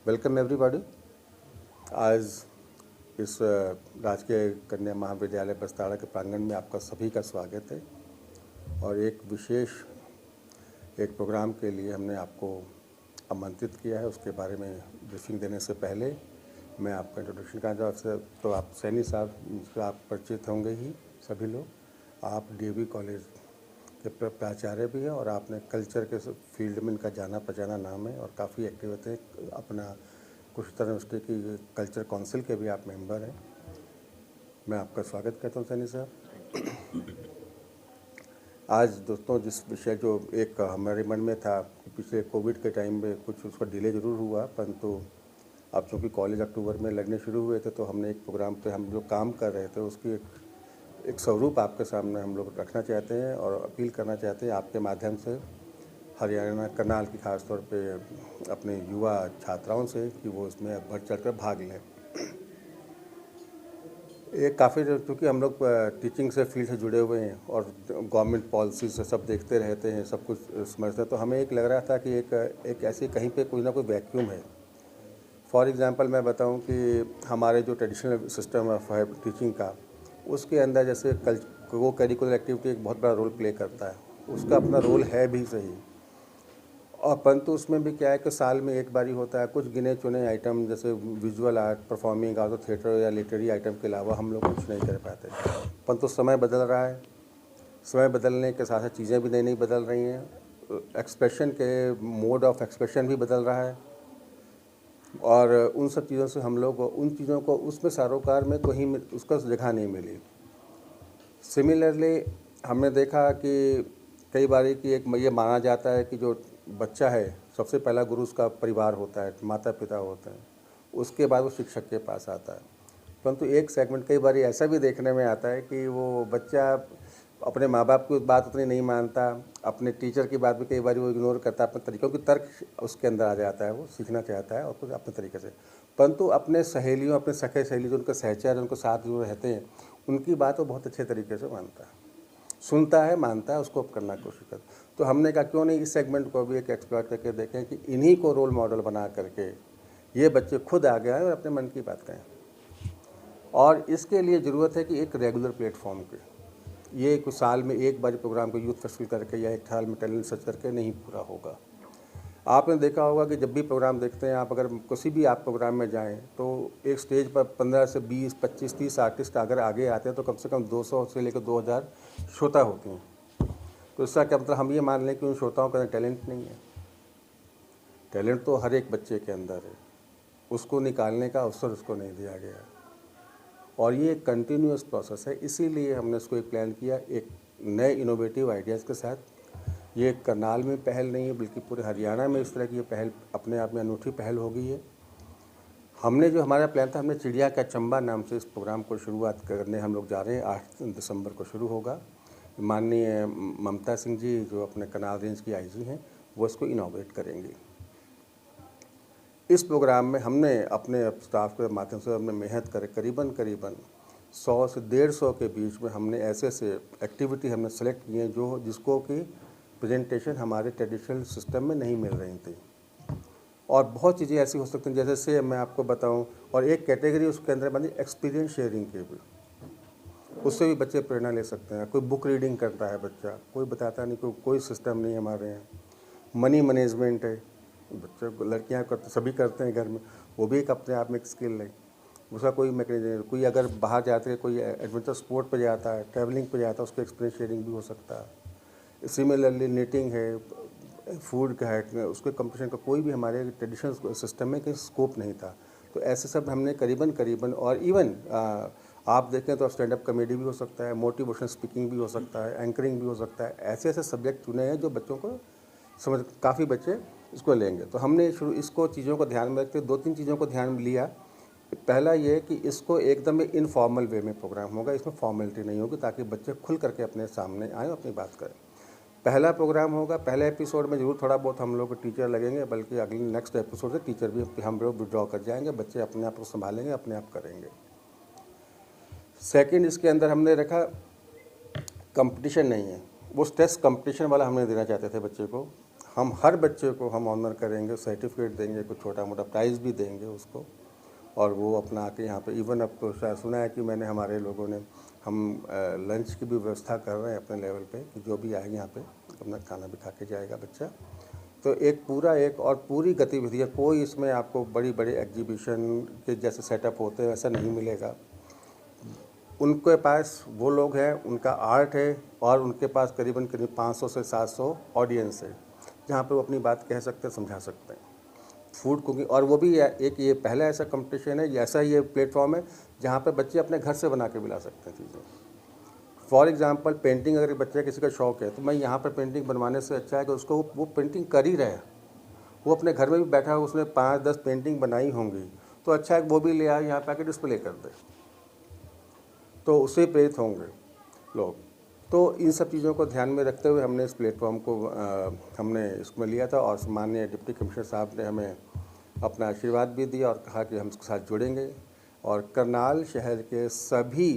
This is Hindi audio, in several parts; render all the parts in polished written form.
Welcome everybody. आज इस राजकीय कन्या महाविद्यालय बस्ताड़ा के प्रांगण में आपका सभी का स्वागत है और एक विशेष प्रोग्राम के लिए हमने आपको आमंत्रित किया है। उसके बारे में ब्रीफिंग देने से पहले मैं आपका इंट्रोडक्शन करना चाहता तो आप सैनी साहब से आप परिचित होंगे ही सभी लोग। आप डीएवी कॉलेज के प्राचार्य भी हैं और आपने कल्चर के फील्ड में इनका जाना पहचाना नाम है और काफ़ी एक्टिव होते हैं। अपना कुछ तरह यूनिवर्सिटी की कल्चर काउंसिल के भी आप मेंबर हैं। मैं आपका स्वागत करता हूं सैनी साहब। आज दोस्तों जिस विषय जो एक हमारे मन में था कि पिछले कोविड के टाइम में कुछ उसका डिले ज़रूर हुआ, परंतु अब चूँकि कॉलेज अक्टूबर में लगने शुरू हुए थे तो हमने एक प्रोग्राम पे हम जो काम कर रहे थे उसकी एक स्वरूप आपके सामने हम लोग रखना चाहते हैं और अपील करना चाहते हैं आपके माध्यम से हरियाणा करनाल की खास तौर पे अपने युवा छात्राओं से कि वो इसमें बढ़ चढ़कर भाग लें। ये काफ़ी क्योंकि हम लोग टीचिंग से फील्ड से जुड़े हुए हैं और गवर्नमेंट पॉलिसी से सब देखते रहते हैं, सब कुछ समझते हैं, तो हमें एक लग रहा था कि एक ऐसी कहीं पे कोई ना कोई वैक्यूम है। फॉर एग्ज़ाम्पल मैं बताऊं कि हमारे जो ट्रेडिशनल सिस्टम है टीचिंग का, उसके अंदर जैसे वो करिकुलर एक्टिविटी एक बहुत बड़ा रोल प्ले करता है, उसका अपना रोल है भी सही, और परंतु उसमें भी क्या है कि साल में एक बारी होता है। कुछ गिने चुने आइटम जैसे visual art, performing art, theatre या लिटरेरी आइटम के अलावा हम लोग कुछ नहीं कर पाते। परंतु समय बदल रहा है, समय बदलने के साथ साथ चीज़ें भी नई नई बदल रही हैं, एक्सप्रेशन के मोड ऑफ एक्सप्रेशन भी बदल रहा है और उन सब चीज़ों से हम लोग उन चीज़ों को उसमें सारोकार में कहीं उसका जगह नहीं मिली। सिमिलरली हमने देखा कि कई बार कि एक ये माना जाता है कि जो बच्चा है सबसे पहला गुरु उसका परिवार होता है, माता पिता होते हैं, उसके बाद वो शिक्षक के पास आता है। परंतु एक सेगमेंट कई बार ऐसा भी देखने में आता है कि वो बच्चा अपने माँ बाप की बात उतनी नहीं मानता, अपने टीचर की बात भी कई बार वो इग्नोर करता है, अपने तरीक़ों की तर्क उसके अंदर आ जाता है, वो सीखना चाहता है और कुछ अपने तरीके से, परंतु अपने सहेलियों, अपने सखे सहेली जो उनके सहचर उनके साथ जो रहते हैं उनकी बात वो बहुत अच्छे तरीके से मानता है, सुनता है, मानता है, उसको करना कोशिश करता है। तो हमने कहा क्यों नहीं इस सेगमेंट को भी एक एक्सप्लोर करके देखें कि इन्हीं को रोल मॉडल बना करके ये बच्चे खुद आगे आए और अपने मन की बात कहें। और इसके लिए ज़रूरत है कि एक रेगुलर प्लेटफॉर्म की, ये कुछ साल में एक बार प्रोग्राम को यूथ फेस्टिवल करके या एक साल में टैलेंट सर्च करके नहीं पूरा होगा। आपने देखा होगा कि जब भी प्रोग्राम देखते हैं आप, अगर किसी भी आप प्रोग्राम में जाएं तो एक स्टेज पर 15 से 20, 25, 30 आर्टिस्ट अगर आगे आते हैं तो कम से कम 200 से लेकर 2000 श्रोता होती हैं। तो इसका क्या मतलब, हम ये मान लें कि उन श्रोताओं के अंदर टैलेंट नहीं है। टैलेंट तो हर एक बच्चे के अंदर है, उसको निकालने का अवसर उसको नहीं दिया गया और ये एक कंटिन्यूअस प्रोसेस है। इसीलिए हमने इसको एक प्लान किया एक नए इनोवेटिव आइडियाज़ के साथ। ये करनाल में पहल नहीं है बल्कि पूरे हरियाणा में इस तरह की ये पहल अपने आप में अनूठी पहल हो गई है। हमने जो हमारा प्लान था, हमने चिड़िया का चंबा नाम से इस प्रोग्राम को शुरुआत करने हम लोग जा रहे हैं। 8 दिसंबर को शुरू होगा। माननीय ममता सिंह जी जो अपने करनाल रेंज की आईजी हैं वो इसको इनॉग्रेट करेंगी। इस प्रोग्राम में हमने अपने स्टाफ के माध्यम से हमने मेहनत कर करीबन 100 से 150 के बीच में हमने ऐसे एक्टिविटी हमने सेलेक्ट की हैं जो जिसको कि प्रेजेंटेशन हमारे ट्रेडिशनल सिस्टम में नहीं मिल रही थी। और बहुत चीज़ें ऐसी हो सकती हैं जैसे से मैं आपको बताऊं, और एक कैटेगरी उसके अंदर बनी एक्सपीरियंस शेयरिंग की भी, उससे भी बच्चे प्रेरणा ले सकते हैं। कोई बुक रीडिंग करता है बच्चा, कोई बताता नहीं, कोई सिस्टम नहीं हमारे यहाँ। मनी मैनेजमेंट है, बच्चे लड़कियाँ करते, सभी करते हैं घर में, वो भी एक अपने आप में एक स्किल है। उसका कोई मैकेनिज्म, कोई अगर बाहर जाते हैं, कोई एडवेंचर स्पोर्ट पर जाता है, ट्रैवलिंग पर जाता है, उसको एक्सपीरियंस शेयरिंग भी हो सकता है। सिमिलरली नीटिंग है, फूड का है, उसके कंपटीशन का कोई भी हमारे ट्रेडिशनल सिस्टम में कहीं स्कोप नहीं था। तो ऐसे सब हमने करीबन और इवन आप देखें तो स्टैंड अप कॉमेडी भी हो सकता है, मोटिवेशनल स्पीकिंग भी हो सकता है, एंकरिंग भी हो सकता है। ऐसे ऐसे सब्जेक्ट चुने हैं जो बच्चों को समझ, काफ़ी बच्चे इसको लेंगे। तो हमने इसको चीज़ों को ध्यान में रखते 2-3 चीज़ों को ध्यान में लिया। पहला ये कि इसको एकदम इनफॉर्मल वे में प्रोग्राम होगा, इसमें फॉर्मेलिटी नहीं होगी, ताकि बच्चे खुल करके अपने सामने आएँ और अपनी बात करें। पहला प्रोग्राम होगा, पहले एपिसोड में ज़रूर थोड़ा बहुत हम लोग टीचर लगेंगे, बल्कि अगले नेक्स्ट एपिसोड से टीचर भी हम लोग विड्रॉ कर जाएंगे, बच्चे अपने आप को संभालेंगे, अपने आप करेंगे। सेकंड, इसके अंदर हमने रखा कंपटीशन नहीं है, वो स्ट्रेस कंपटीशन वाला हमने देना चाहते थे बच्चे को। हम हर बच्चे को हम ऑनर करेंगे, सर्टिफिकेट देंगे, कुछ छोटा मोटा प्राइज़ भी देंगे उसको, और वो अपना आके यहाँ पे इवन अब तो शायद सुना है कि मैंने हमारे लोगों ने हम लंच की भी व्यवस्था कर रहे हैं अपने लेवल पे कि जो भी आएगा यहाँ पे अपना खाना भी खा के जाएगा बच्चा। तो एक पूरा एक और पूरी गतिविधि है, कोई इसमें आपको बड़ी बड़ी एग्जीबिशन के जैसे सेटअप होते हैं वैसा नहीं मिलेगा। उनके पास वो लोग हैं, उनका आर्ट है, और उनके पास करीबन करीब 500 से 700 ऑडियंस है जहाँ पे वो अपनी बात कह सकते हैं, समझा सकते हैं। फूड कुकिंग, और वो भी एक ये पहला ऐसा कंपटीशन है, ऐसा ये प्लेटफॉर्म है जहाँ पे बच्चे अपने घर से बना के भी ला सकते हैं चीज़ें। फॉर एग्जांपल पेंटिंग, अगर बच्चे किसी का शौक़ है तो मैं यहाँ पर पेंटिंग बनवाने से अच्छा है कि उसको वो पेंटिंग कर ही रहे, वो अपने घर में भी बैठा हो, उसने 5-10 पेंटिंग बनाई होंगी, तो अच्छा है वो भी ले आए यहाँ पे आके डिस्प्ले कर दे, तो उससे प्रेरित होंगे लोग। तो इन सब चीज़ों को ध्यान में रखते हुए हमने इस प्लेटफॉर्म को हमने इसमें लिया था, और माननीय डिप्टी कमिश्नर साहब ने हमें अपना आशीर्वाद भी दिया और कहा कि हम इसके साथ जुड़ेंगे। और करनाल शहर के सभी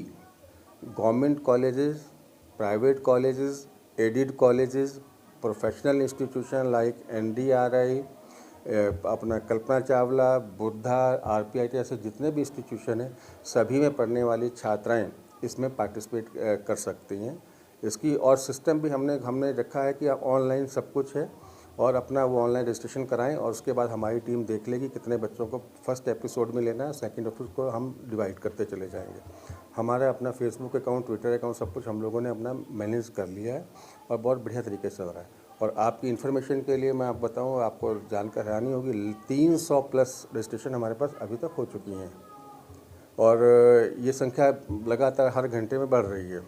government colleges, private colleges, added colleges, professional institution like NDRI, अपना कल्पना चावला, बुद्धा, RPIT, ऐसे जितने भी इंस्टीट्यूशन हैं सभी में पढ़ने वाली छात्राएं इसमें पार्टिसिपेट कर सकती हैं। इसकी और सिस्टम भी हमने रखा है कि ऑनलाइन सब कुछ है, और अपना वो ऑनलाइन रजिस्ट्रेशन कराएं, और उसके बाद हमारी टीम देख लेगी कितने बच्चों को फर्स्ट एपिसोड में लेना है, सेकंड एपिसोड को हम डिवाइड करते चले जाएंगे। हमारा अपना फेसबुक अकाउंट, ट्विटर अकाउंट, सब कुछ हम लोगों ने अपना मैनेज कर लिया है और बहुत बढ़िया तरीके से चल रहा है। और आपकी इन्फॉर्मेशन के लिए मैं आप बताऊँ, आपको जानकर हैरानी होगी, 300 प्लस रजिस्ट्रेशन हमारे पास अभी तक हो चुकी हैं, और ये संख्या लगातार हर घंटे में बढ़ रही है।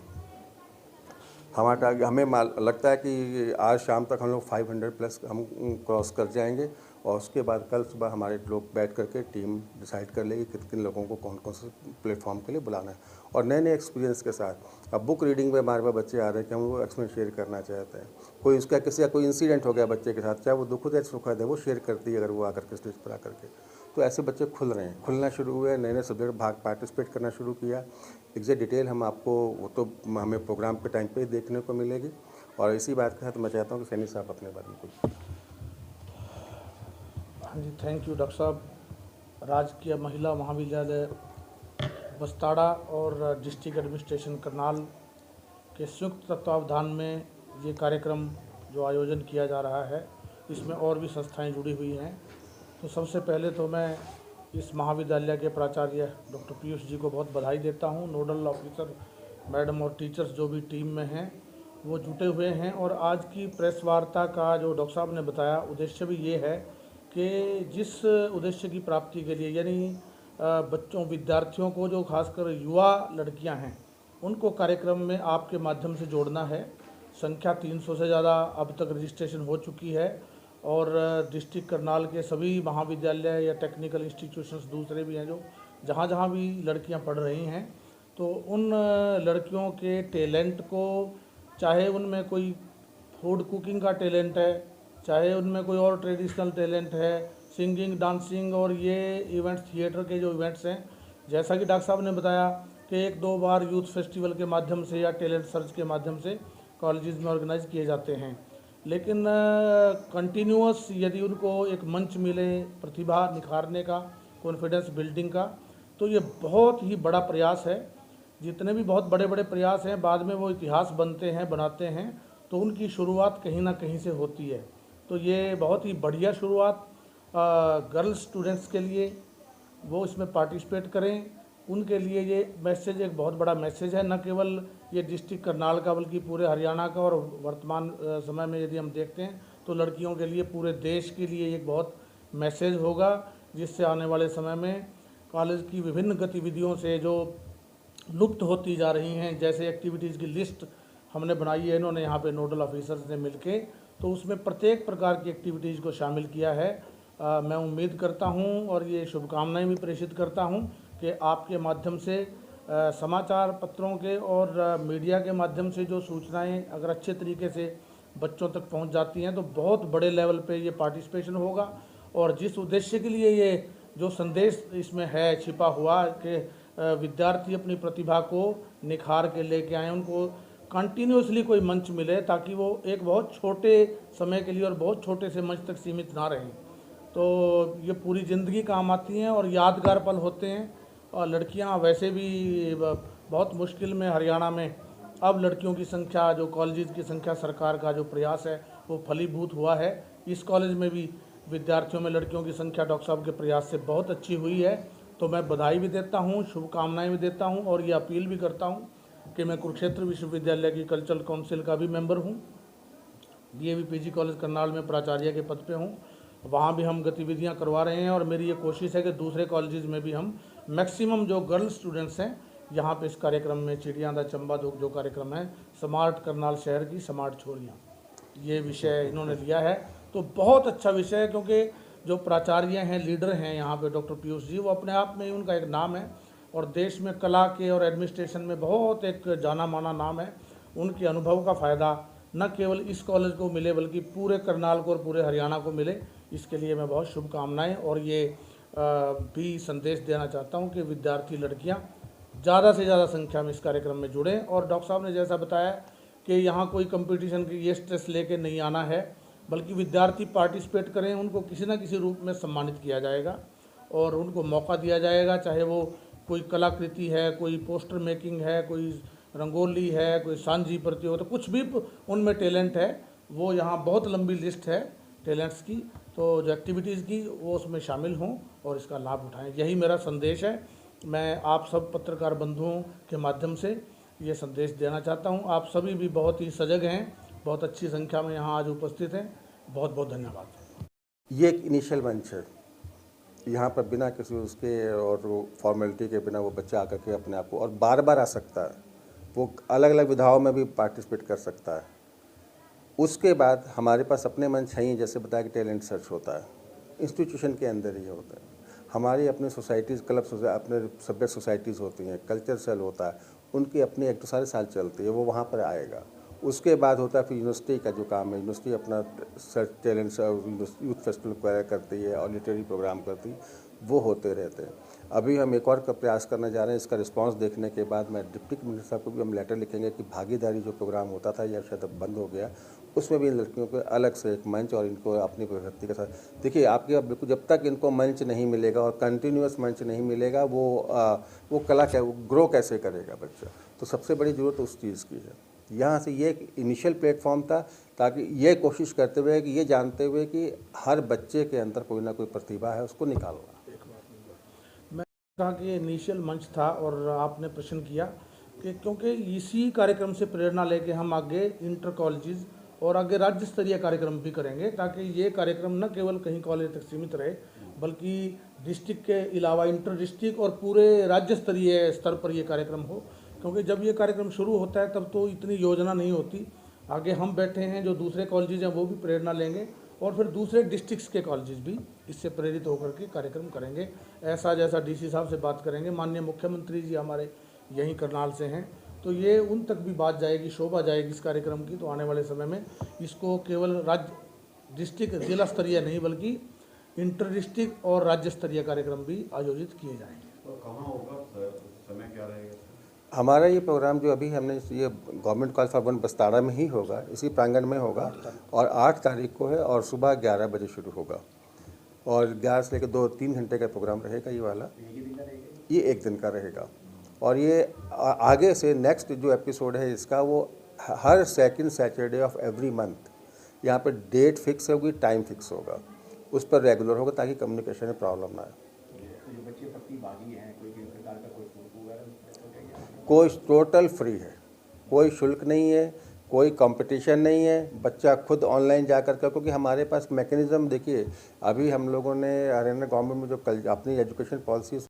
हमारा टारगेट, हमें लगता है कि आज शाम तक हम लोग 500 प्लस हम क्रॉस कर जाएंगे, और उसके बाद कल सुबह हमारे लोग बैठ करके टीम डिसाइड कर लेगी किन किन लोगों को कौन कौन से प्लेटफॉर्म के लिए बुलाना है, और नए नए एक्सपीरियंस के साथ। अब बुक रीडिंग में हमारे पास बच्चे आ रहे हैं कि हम वो एक्सपीरियंस शेयर करना चाहते हैं। कोई उसका किसी का कोई इंसिडेंट हो गया बच्चे के साथ, चाहे वो दुखद है सुखद है, वो शेयर करती है अगर वो आकर के स्टेज पर आकर के। तो ऐसे बच्चे खुल रहे हैं, खुलना शुरू हुए, नए नए सब्जेक्ट भाग पार्टिसिपेट करना शुरू किया। एग्जैक्ट डिटेल हम आपको वो तो हमें प्रोग्राम के टाइम पे ही देखने को मिलेगी। और इसी बात के साथ मैं चाहता हूँ कि सैनी साहब अपने बारे में कुछ। हाँ जी, थैंक यू डॉक्टर साहब। राजकीय महिला महाविद्यालय बस्ताड़ा और डिस्ट्रिक्ट एडमिनिस्ट्रेशन करनाल के संयुक्त तत्वावधान में ये कार्यक्रम जो आयोजन किया जा रहा है, इसमें और भी संस्थाएं जुड़ी हुई हैं। तो सबसे पहले तो मैं इस महाविद्यालय के प्राचार्य डॉक्टर पीयूष जी को बहुत बधाई देता हूं। नोडल ऑफिसर मैडम और टीचर्स जो भी टीम में हैं वो जुटे हुए हैं। और आज की प्रेस वार्ता का जो डॉक्टर साहब ने बताया उद्देश्य भी ये है कि जिस उद्देश्य की प्राप्ति के लिए, यानी बच्चों विद्यार्थियों को जो खासकर युवा लड़कियां हैं उनको कार्यक्रम में आपके माध्यम से जोड़ना है। संख्या 300 से ज़्यादा अब तक रजिस्ट्रेशन हो चुकी है, और डिस्ट्रिक्ट करनाल के सभी महाविद्यालय या टेक्निकल इंस्टीट्यूशंस दूसरे भी हैं जो जहाँ जहाँ भी लड़कियां पढ़ रही हैं, तो उन लड़कियों के टैलेंट को, चाहे उनमें कोई फूड कुकिंग का टैलेंट है, चाहे उनमें कोई और ट्रेडिशनल टैलेंट है, सिंगिंग, डांसिंग, और ये इवेंट्स, थिएटर के जो इवेंट्स हैं, जैसा कि डॉक्टर साहब ने बताया कि 1-2 बार यूथ फेस्टिवल के माध्यम से या टैलेंट सर्च के माध्यम से कॉलेजेस में ऑर्गेनाइज किए जाते हैं। लेकिन कंटिन्यूअस यदि उनको एक मंच मिले प्रतिभा निखारने का, कॉन्फिडेंस बिल्डिंग का, तो ये बहुत ही बड़ा प्रयास है। जितने भी बहुत बड़े बड़े प्रयास हैं बाद में वो इतिहास बनते हैं, बनाते हैं, तो उनकी शुरुआत कहीं ना कहीं से होती है। तो ये बहुत ही बढ़िया शुरुआत गर्ल्स स्टूडेंट्स के लिए, वो इसमें पार्टिसिपेट करें, उनके लिए ये मैसेज एक बहुत बड़ा मैसेज है, न केवल ये डिस्ट्रिक्ट करनाल का बल्कि पूरे हरियाणा का। और वर्तमान समय में यदि हम देखते हैं तो लड़कियों के लिए, पूरे देश के लिए एक बहुत मैसेज होगा, जिससे आने वाले समय में कॉलेज की विभिन्न गतिविधियों से जो लुप्त होती जा रही हैं, जैसे एक्टिविटीज़ की लिस्ट हमने बनाई है इन्होंने यहाँ पे नोडल ऑफिसर्स ने मिलके, तो उसमें प्रत्येक प्रकार की एक्टिविटीज़ को शामिल किया है। मैं उम्मीद करता हूँ और ये शुभकामनाएं भी प्रेषित करता हूँ कि आपके माध्यम से समाचार पत्रों के और मीडिया के माध्यम से जो सूचनाएं अगर अच्छे तरीके से बच्चों तक पहुंच जाती हैं तो बहुत बड़े लेवल पे ये पार्टिसिपेशन होगा। और जिस उद्देश्य के लिए ये जो संदेश इसमें है छिपा हुआ कि विद्यार्थी अपनी प्रतिभा को निखार के लेके आएँ, उनको कंटिन्यूसली कोई मंच मिले ताकि वो एक बहुत छोटे समय के लिए और बहुत छोटे से मंच तक सीमित ना रहें, तो ये पूरी ज़िंदगी काम आती हैं और यादगार पल होते हैं। और लड़कियां वैसे भी बहुत मुश्किल में हरियाणा में अब लड़कियों की संख्या, जो कॉलेज की संख्या, सरकार का जो प्रयास है वो फलीभूत हुआ है। इस कॉलेज में भी विद्यार्थियों में लड़कियों की संख्या डॉक्टर साहब के प्रयास से बहुत अच्छी हुई है, तो मैं बधाई भी देता हूँ, शुभकामनाएं भी देता हूँ और ये अपील भी करता हूँ कि मैं कुरुक्षेत्र विश्वविद्यालय की कल्चरल काउंसिल का भी मेंबर हूँ, डीएवी पीजी कॉलेज करनाल में प्राचार्य के पद पे हूँ। वहाँ भी हम गतिविधियाँ करवा रहे हैं और मेरी ये कोशिश है कि दूसरे कॉलेजेस में भी हम मैक्सिमम जो गर्ल स्टूडेंट्स हैं यहाँ पे इस कार्यक्रम में चिड़िया दा चंबा जो कार्यक्रम है, स्मार्ट करनाल शहर की स्मार्ट छोरियाँ, ये विषय इन्होंने लिया है। तो बहुत अच्छा विषय है, क्योंकि जो प्राचार्य हैं, लीडर हैं यहाँ पे डॉक्टर पीयूष जी, वो अपने आप में ही उनका एक नाम है और देश में कला के और एडमिनिस्ट्रेशन में बहुत एक जाना माना नाम है। उनके अनुभव का फ़ायदा न केवल इस कॉलेज को मिले बल्कि पूरे करनाल को और पूरे हरियाणा को मिले, इसके लिए मैं बहुत शुभकामनाएं और ये भी संदेश देना चाहता हूं कि विद्यार्थी लड़कियां ज़्यादा से ज़्यादा संख्या में इस कार्यक्रम में जुड़ें। और डॉक्टर साहब ने जैसा बताया कि यहाँ कोई कंपटीशन की ये स्ट्रेस लेके नहीं आना है, बल्कि विद्यार्थी पार्टिसिपेट करें, उनको किसी न किसी रूप में सम्मानित किया जाएगा और उनको मौका दिया जाएगा, चाहे वो कोई कलाकृति है, कोई पोस्टर मेकिंग है, कोई रंगोली है, कोई सांझी प्रतियोगिता, कुछ भी उनमें टैलेंट है, वो यहाँ बहुत लंबी लिस्ट है टैलेंट्स की, तो जो एक्टिविटीज़ की वो उसमें शामिल हों और इसका लाभ उठाएं। यही मेरा संदेश है। मैं आप सब पत्रकार बंधुओं के माध्यम से ये संदेश देना चाहता हूँ। आप सभी भी बहुत ही सजग हैं, बहुत अच्छी संख्या में यहाँ आज उपस्थित हैं। बहुत बहुत धन्यवाद। ये एक इनिशियल मंच है, यहाँ पर बिना किसी उसके और फॉर्मेलिटी के बिना वो बच्चा आकर के अपने आप को और बार बार आ सकता है, वो अलग अलग विधाओं में भी पार्टिसिपेट कर सकता है। उसके बाद हमारे पास अपने मंच हैं ही, जैसे बताया कि टैलेंट सर्च होता है, इंस्टीट्यूशन के अंदर ही होता है। हमारी अपनी सोसाइटीज़, क्लब, अपने सब्जेक्ट सोसाइटीज़ होती हैं, कल्चर सेल होता है, उनकी अपनी 1 तो सारे साल चलती है, वो वहाँ पर आएगा। उसके बाद होता है फिर यूनिवर्सिटी का जो काम है, यूनिवर्सिटी अपना सर्च टैलेंट यूथ फेस्टिवल करती है और लिटरेरी प्रोग्राम करती है, वो होते रहते हैं। अभी हम एक और का प्रयास करने जा रहे हैं। इसका रिस्पांस देखने के बाद मैं डिप्टी कमिश्नर साहब को भी हम लेटर लिखेंगे कि भागीदारी जो प्रोग्राम होता था या शायद अब बंद हो गया, उसमें भी इन लड़कियों को अलग से एक मंच और इनको अपनी प्रवृत्ति के साथ देखिए। आपके अब बिल्कुल जब तक इनको मंच नहीं मिलेगा और कंटिन्यूस मंच नहीं मिलेगा, वो कला क्या, वो ग्रो कैसे करेगा बच्चा। तो सबसे बड़ी ज़रूरत उस चीज़ की है। यहाँ से ये एक इनिशियल प्लेटफॉर्म था, ताकि ये कोशिश करते हुए कि ये जानते हुए कि हर बच्चे के अंदर कोई ना कोई प्रतिभा है, उसको निकालना। मैं कहा कि इनिशियल मंच था और आपने प्रश्न किया कि क्योंकि इसी कार्यक्रम से प्रेरणा लेके हम आगे इंटर कॉलेजेस और आगे राज्य स्तरीय कार्यक्रम भी करेंगे, ताकि ये कार्यक्रम न केवल कहीं कॉलेज तक सीमित रहे बल्कि डिस्ट्रिक्ट के अलावा इंटर डिस्ट्रिक्ट और पूरे राज्य स्तरीय स्तर पर ये कार्यक्रम हो। क्योंकि जब ये कार्यक्रम शुरू होता है तब तो इतनी योजना नहीं होती। आगे हम बैठे हैं, जो दूसरे कॉलेजेस हैं वो भी प्रेरणा लेंगे और फिर दूसरे डिस्ट्रिक्ट्स के कॉलेजेस भी इससे प्रेरित होकर के कार्यक्रम करेंगे। ऐसा जैसा डीसी साहब से बात करेंगे, माननीय मुख्यमंत्री जी हमारे यहीं करनाल से हैं, तो ये उन तक भी बात जाएगी, शोभा जाएगी इस कार्यक्रम की। तो आने वाले समय में इसको केवल राज्य, डिस्ट्रिक्ट, जिला स्तरीय नहीं बल्कि इंटर डिस्ट्रिक्ट और राज्य स्तरीय कार्यक्रम भी आयोजित किए जाएंगे। तो कहाँ होगा, समय क्या रहेगा? हमारा ये प्रोग्राम जो अभी हमने ये government college for women Bastara में ही होगा, इसी प्रांगण में होगा और 8 तारीख को है और सुबह 11 बजे शुरू होगा और 11 से लेकर 2-3 घंटे का प्रोग्राम रहेगा ये वाला। ये 1 दिन का रहेगा और ये आगे से नेक्स्ट जो एपिसोड है इसका वो हर second Saturday of every month यहाँ पर डेट फिक्स होगी, टाइम फिक्स होगा, उस पर रेगुलर होगा ताकि कम्युनिकेशन में प्रॉब्लम ना आए। कोई टोटल फ्री है, कोई शुल्क नहीं है, कोई कंपटीशन नहीं है। बच्चा खुद ऑनलाइन जा कर क्योंकि हमारे पास मैकेनिज्म देखिए, अभी हम लोगों ने हरियाणा गवर्नमेंट में जो अपनी एजुकेशन पॉलिसी